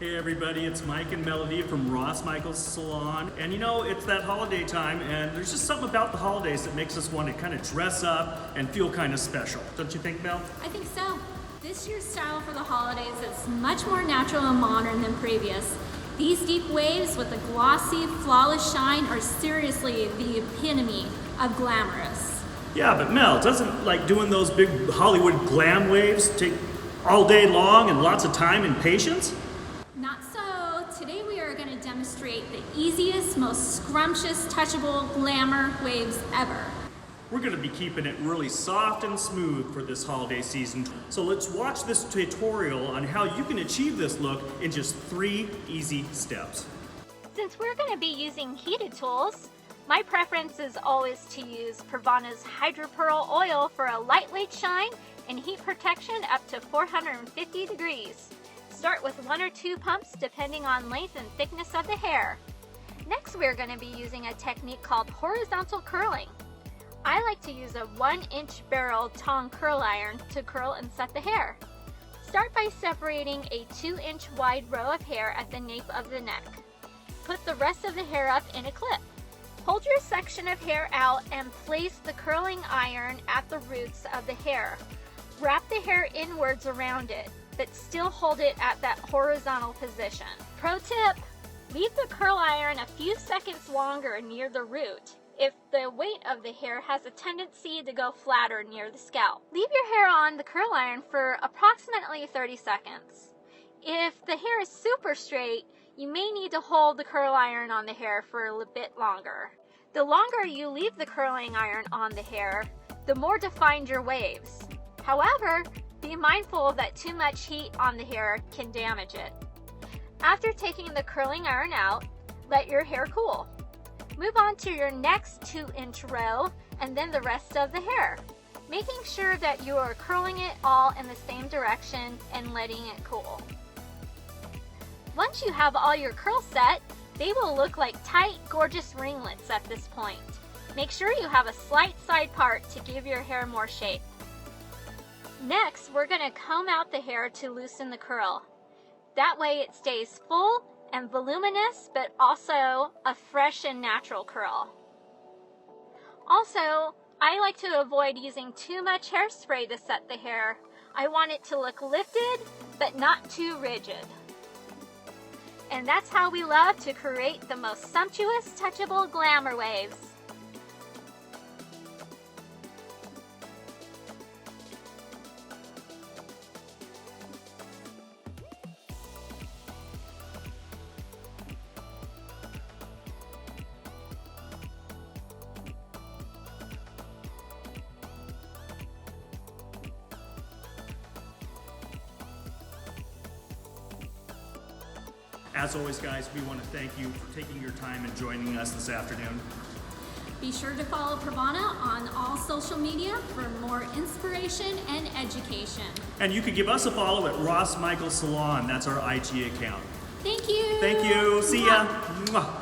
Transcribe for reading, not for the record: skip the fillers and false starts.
Hey everybody, it's Mike and Melody from Ross Michael's Salon. And you know, it's that holiday time and there's just something about the holidays that makes us want to kind of dress up and feel kind of special. Don't you think, Mel? I think so. This year's style for the holidays is much more natural and modern than previous. These deep waves with a glossy, flawless shine are seriously the epitome of glamorous. Yeah, but Mel, doesn't like doing those big Hollywood glam waves take all day long and lots of time and patience? Not so. Today we are going to demonstrate the easiest, most scrumptious, touchable glamour waves ever. We're going to be keeping it really soft and smooth for this holiday season. So let's watch this tutorial on how you can achieve this look in just 3 easy steps. Since we're going to be using heated tools, my preference is always to use PRAVANA's Hydro Pearl oil for a lightweight shine and heat protection up to 450 degrees. Start with 1 or 2 pumps depending on length and thickness of the hair. Next, we're going to be using a technique called horizontal curling. I like to use a 1-inch barrel tong curl iron to curl and set the hair. Start by separating a 2-inch wide row of hair at the nape of the neck. Put the rest of the hair up in a clip. Hold your section of hair out and place the curling iron at the roots of the hair. Wrap the hair inwards around it, but still hold it at that horizontal position. Pro tip, leave the curl iron a few seconds longer near the root if the weight of the hair has a tendency to go flatter near the scalp. Leave your hair on the curl iron for approximately 30 seconds. If the hair is super straight, you may need to hold the curl iron on the hair for a bit longer. The longer you leave the curling iron on the hair, the more defined your waves. However, be mindful that too much heat on the hair can damage it. After taking the curling iron out, let your hair cool. Move on to your next 2-inch row and then the rest of the hair, making sure that you are curling it all in the same direction and letting it cool. Once you have all your curls set, they will look like tight, gorgeous ringlets at this point. Make sure you have a slight side part to give your hair more shape. Next, we're going to comb out the hair to loosen the curl. That way it stays full and voluminous, but also a fresh and natural curl. Also, I like to avoid using too much hairspray to set the hair. I want it to look lifted, but not too rigid. And that's how we love to create the most sumptuous, touchable glamour waves. As always, guys, we want to thank you for taking your time and joining us this afternoon. Be sure to follow PRAVANA on all social media for more inspiration and education. And you can give us a follow at Ross Michael's Salon. That's our IG account. Thank you. Thank you. See ya. Mwah.